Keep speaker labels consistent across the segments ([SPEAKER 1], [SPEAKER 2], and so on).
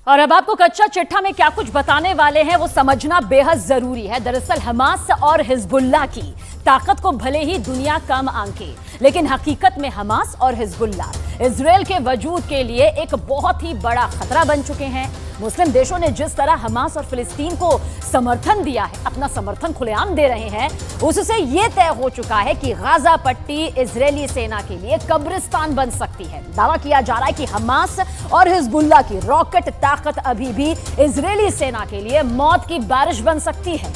[SPEAKER 1] और अब आपको कच्चा चिट्ठा में क्या कुछ बताने वाले हैं वो समझना बेहद जरूरी है। दरअसल हमास और हिजबुल्लाह की ताकत को भले ही दुनिया कम आंके, लेकिन हकीकत में हमास और हिजबुल्लाह इजराइल के वजूद के लिए एक बहुत ही बड़ा खतरा बन चुके हैं। मुस्लिम देशों ने जिस तरह हमास और फिलिस्तीन को समर्थन दिया है, अपना समर्थन खुलेआम दे रहे हैं, उससे यह तय हो चुका है कि गाजा पट्टी इजरायली सेना के लिए कब्रिस्तान बन सकती है। दावा किया जा रहा है कि हमास और हिजबुल्लाह की रॉकेट ताकत अभी भी इजरायली सेना के लिए मौत की बारिश बन सकती है।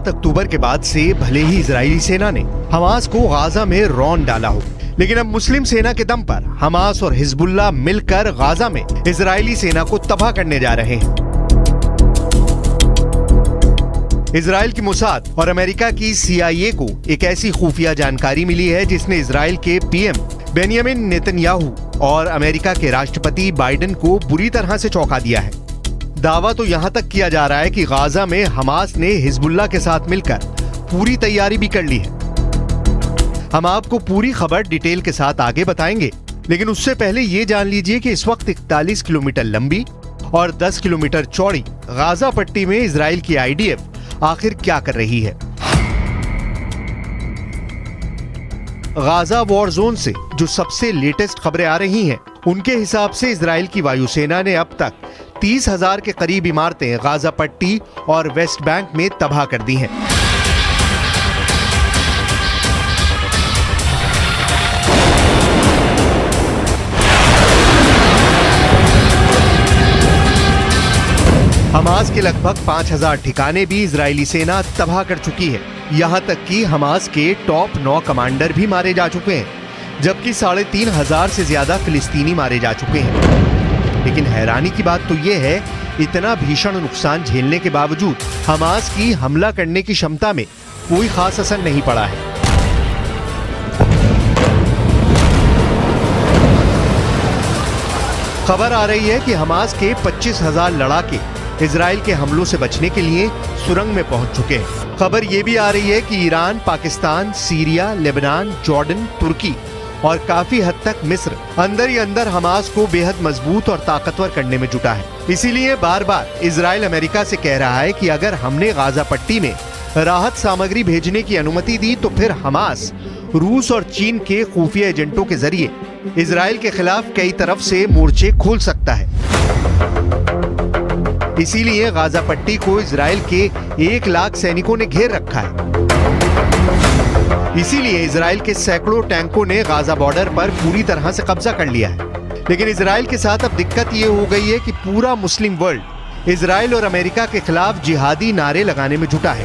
[SPEAKER 2] अक्टूबर के बाद से भले ही इजरायली सेना ने हमास को गाजा में रौंद डाला हो, लेकिन अब मुस्लिम सेना के दम पर हमास और हिजबुल्लाह मिलकर गाजा में इजरायली सेना को तबाह करने जा रहे हैं। इजराइल की मोसाद और अमेरिका की CIA को एक ऐसी खुफिया जानकारी मिली है जिसने इजराइल के PM बेंयामिन नेतन्याहू और अमेरिका के राष्ट्रपति बाइडेन को बुरी तरह से चौंका दिया है। दावा तो यहां तक किया जा रहा है कि गाजा में हमास ने हिजबुल्लाह के साथ मिलकर पूरी तैयारी भी कर ली है। हम आपको पूरी खबर डिटेल के साथ आगे बताएंगे, लेकिन उससे पहले ये जान लीजिए कि इस वक्त 41 किलोमीटर लंबी और 10 किलोमीटर चौड़ी गाजा पट्टी में इजराइल की IDF आखिर क्या कर रही है। गाजा वॉर जोन से जो सबसे लेटेस्ट खबरें आ रही हैं, उनके हिसाब से इजराइल की वायुसेना ने अब तक 30,000 के करीब इमारतें गाजा पट्टी और वेस्ट बैंक में तबाह कर दी हैं। हमास के लगभग 5,000 ठिकाने भी इजरायली सेना तबाह कर चुकी है। यहां तक कि हमास के टॉप 9 कमांडर भी मारे जा चुके हैं, जबकि 3,500 से ज्यादा फिलिस्तीनी मारे जा चुके हैं। लेकिन हैरानी की बात तो यह है, इतना भीषण नुकसान झेलने के बावजूद हमास की हमला करने की क्षमता में कोई खास असर नहीं पड़ा है। खबर आ रही है कि हमास के 25,000 लड़ाके इजराइल के हमलों से बचने के लिए सुरंग में पहुंच चुके हैं। खबर यह भी आ रही है कि Iran, Pakistan, Syria, Lebanon, Jordan, तुर्की और काफी हद तक मिस्र अंदर ही अंदर हमास को बेहद मजबूत और ताकतवर करने में जुटा है। इसीलिए बार बार इजराइल अमेरिका से कह रहा है कि अगर हमने गाजा पट्टी में राहत सामग्री भेजने की अनुमति दी तो फिर हमास रूस और चीन के खुफिया एजेंटों के जरिए इजराइल के खिलाफ कई तरफ से मोर्चे खोल सकता है। इसीलिए गाजा पट्टी को इजराइल के 1 लाख सैनिकों ने घेर रखा है। इसीलिए इजराइल के सैकड़ों टैंकों ने गाजा बॉर्डर पर पूरी तरह से कब्जा कर लिया है। लेकिन इजराइल के साथ अब दिक्कत ये हो गई है कि पूरा मुस्लिम वर्ल्ड इजराइल और अमेरिका के खिलाफ जिहादी नारे लगाने में जुटा है।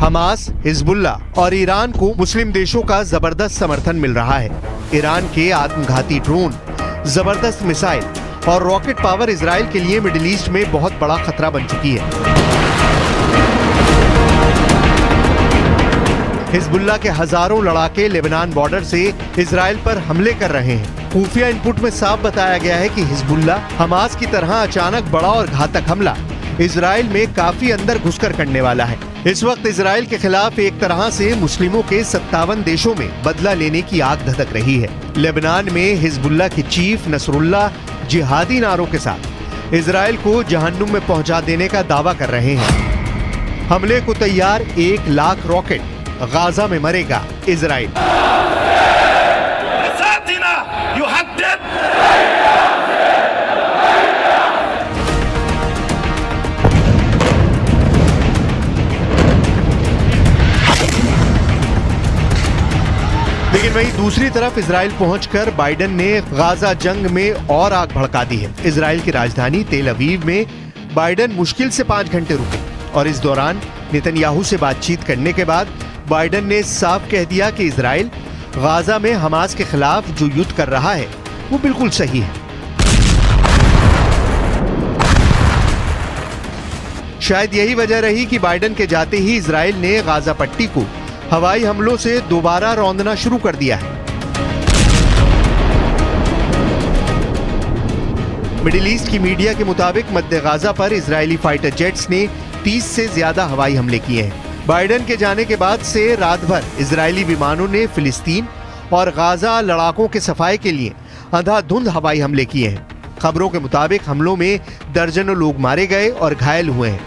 [SPEAKER 2] हमास, हिजबुल्लाह और ईरान को मुस्लिम देशों का जबरदस्त समर्थन मिल रहा है। ईरान के आत्मघाती ड्रोन, जबरदस्त मिसाइल और रॉकेट पावर इजराइल के लिए मिडिल ईस्ट में बहुत बड़ा खतरा बन चुकी है। हिजबुल्लाह के हजारों लड़ाके लेबनान बॉर्डर से इजराइल पर हमले कर रहे हैं। खुफिया इनपुट में साफ बताया गया है कि हिजबुल्लाह हमास की तरह अचानक बड़ा और घातक हमला इजराइल में काफी अंदर घुसकर करने वाला है। इस वक्त इजराइल के खिलाफ एक तरह से मुस्लिमों के 57 देशों में बदला लेने की आग धधक रही है। लेबनान में हिजबुल्लाह के चीफ नसरुल्लाह जिहादी नारों के साथ इजराइल को जहन्नुम में पहुंचा देने का दावा कर रहे हैं। हमले को तैयार 1 लाख रॉकेट, गाजा में मरेगा इजराइल। लेकिन वहीं दूसरी तरफ इजराइल पहुंचकर बाइडेन ने गाजा जंग में और आग भड़का दी है। इजराइल की राजधानी तेल अवीव में बाइडेन मुश्किल से 5 घंटे रुके और इस दौरान नेतन्याहू से बातचीत करने के बाद बाइडेन ने साफ कह दिया कि इजराइल गाजा में हमास के खिलाफ जो युद्ध कर रहा है वो बिल्कुल सही है। शायद यही वजह रही कि बाइडेन के जाते ही इजराइल ने गाजा पट्टी को हवाई हमलों से दोबारा रौंदना शुरू कर दिया है। मिडिल ईस्ट की मीडिया के मुताबिक मध्य गाजा पर इजरायली फाइटर जेट्स ने 30 से ज्यादा हवाई हमले किए हैं। बाइडेन के जाने के बाद से रात भर इजरायली विमानों ने फिलिस्तीन और गाजा लड़ाकों के सफाई के लिए अंधाधुंध हवाई हमले किए हैं। खबरों के मुताबिक हमलों में दर्जनों लोग मारे गए और घायल हुए हैं।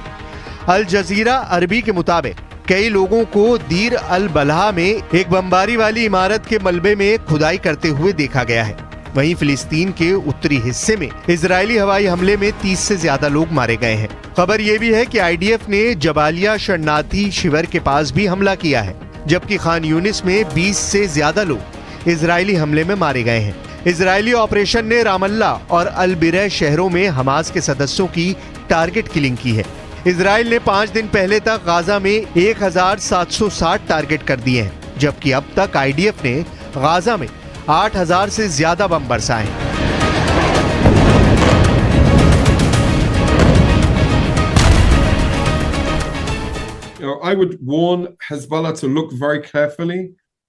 [SPEAKER 2] अल जजीरा अरबी के मुताबिक कई लोगों को दीर अल बलहा में एक बमबारी वाली इमारत के मलबे में खुदाई करते हुए देखा गया है। वहीं फिलिस्तीन के उत्तरी हिस्से में इजरायली हवाई हमले में 30 से ज्यादा लोग मारे गए हैं। खबर यह भी है कि आईडीएफ ने जबालिया शरणार्थी शिविर के पास भी हमला किया है, जबकि खान यूनिस में 20 से ज्यादा लोग इजरायली हमले में मारे गए हैं। इजरायली ऑपरेशन ने रामल्ला और अल बिरह शहरों में हमास के सदस्यों की टारगेट किलिंग की है। इजराइल ने 5 दिन पहले तक गाजा में 1760 टारगेट कर दिए हैं, जबकि अब तक आईडीएफ ने गाजा में 8000 से ज्यादा बम बरसाए हैं।
[SPEAKER 3] I would warn Hezbollah to look very carefully.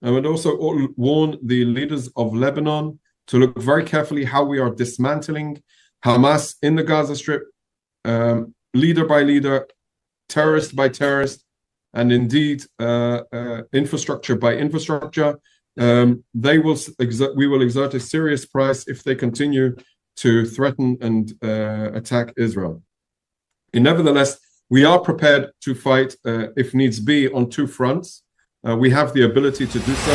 [SPEAKER 3] I would also warn the leaders of Lebanon to look very carefully how we are dismantling Hamas in the Gaza Strip, leader by leader, terrorist by terrorist, and indeed infrastructure by infrastructure. We will exert a serious price if they continue to threaten and attack Israel. Nevertheless, we are prepared to fight if needs be on 2 fronts. We have the ability to do so.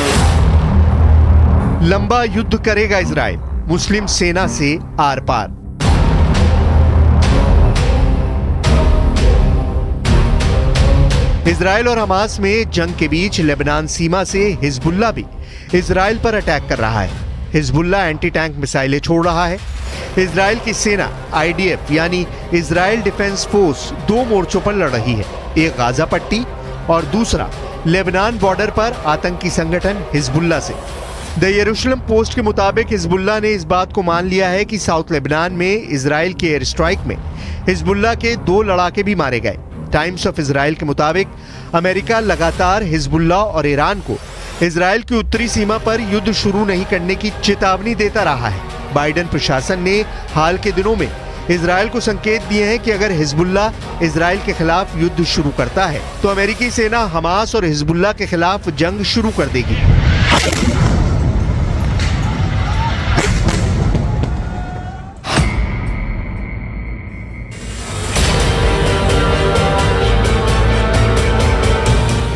[SPEAKER 2] लंबा युद्ध करेगा Israel मुस्लिम सेना से are par. Israel और Hamas में जंग के बीच Lebanon सीमा से हिजबुल्लाह भी इजराइल पर अटैक कर रहा है। हिजबुल्लाह एंटी टैंक मिसाइलें छोड़ रहा है। इजराइल की सेना आईडीएफ यानी इजराइल डिफेंस फोर्स 2 मोर्चों पर लड़ रही है, एक गाजा पट्टी और दूसरा लेबनान बॉर्डर पर आतंकी संगठन हिजबुल्लाह से। द यरूशलेम पोस्ट के मुताबिक हिजबुल्लाह ने इस बात को मान लिया है कि साउथ लेबनान में इजराइल के एयर स्ट्राइक में हिजबुल्लाह के 2 लड़ाके भी मारे गए। टाइम्स ऑफ इजराइल के मुताबिक अमेरिका लगातार हिजबुल्लाह और ईरान को इजराइल की उत्तरी सीमा पर युद्ध शुरू नहीं करने की चेतावनी देता रहा है। बाइडेन प्रशासन ने हाल के दिनों में इजराइल को संकेत दिए हैं कि अगर हिजबुल्लाह इजराइल के खिलाफ युद्ध शुरू करता है तो अमेरिकी सेना हमास और हिजबुल्लाह के खिलाफ जंग शुरू कर देगी।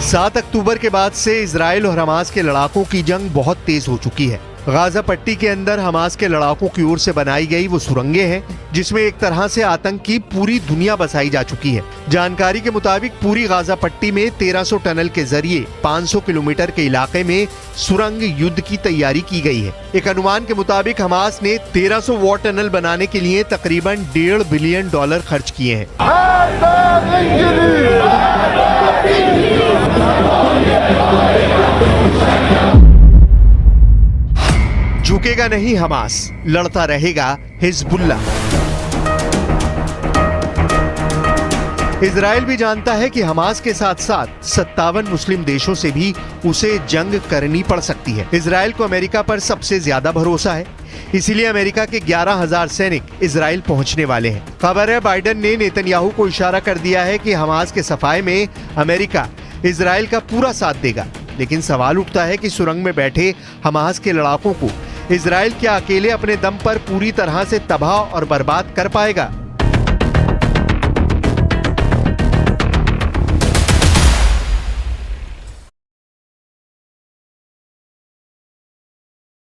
[SPEAKER 2] सात अक्टूबर के बाद से इजराइल और हमास के लड़ाकों की जंग बहुत तेज हो चुकी है। गाजा पट्टी के अंदर हमास के लड़ाकों की ओर से बनाई गई वो सुरंगें हैं जिसमें एक तरह से आतंक की पूरी दुनिया बसाई जा चुकी है। जानकारी के मुताबिक पूरी गाजा पट्टी में 1300 टनल के जरिए 500 किलोमीटर के इलाके में सुरंग युद्ध की तैयारी की गई है। एक अनुमान के मुताबिक हमास ने 1300 वॉट टनल बनाने के लिए तकरीबन $1.5 बिलियन खर्च किए हैं। झुकेगा नहीं हमास, लड़ता रहेगा हिजबुल्लाह। इजराइल भी जानता है कि हमास के साथ साथ 57 मुस्लिम देशों से भी उसे जंग करनी पड़ सकती है। इजराइल को अमेरिका पर सबसे ज्यादा भरोसा है, इसीलिए अमेरिका के 11,000 सैनिक इजराइल पहुंचने वाले हैं। खबर है बाइडेन ने नेतन्याहू को इशारा कर दिया है कि हमास के सफाए में अमेरिका इजराइल का पूरा साथ देगा। लेकिन सवाल उठता है कि सुरंग में बैठे हमास के लड़ाकों को इजराइल क्या अकेले अपने दम पर पूरी तरह से तबाह और बर्बाद कर पाएगा?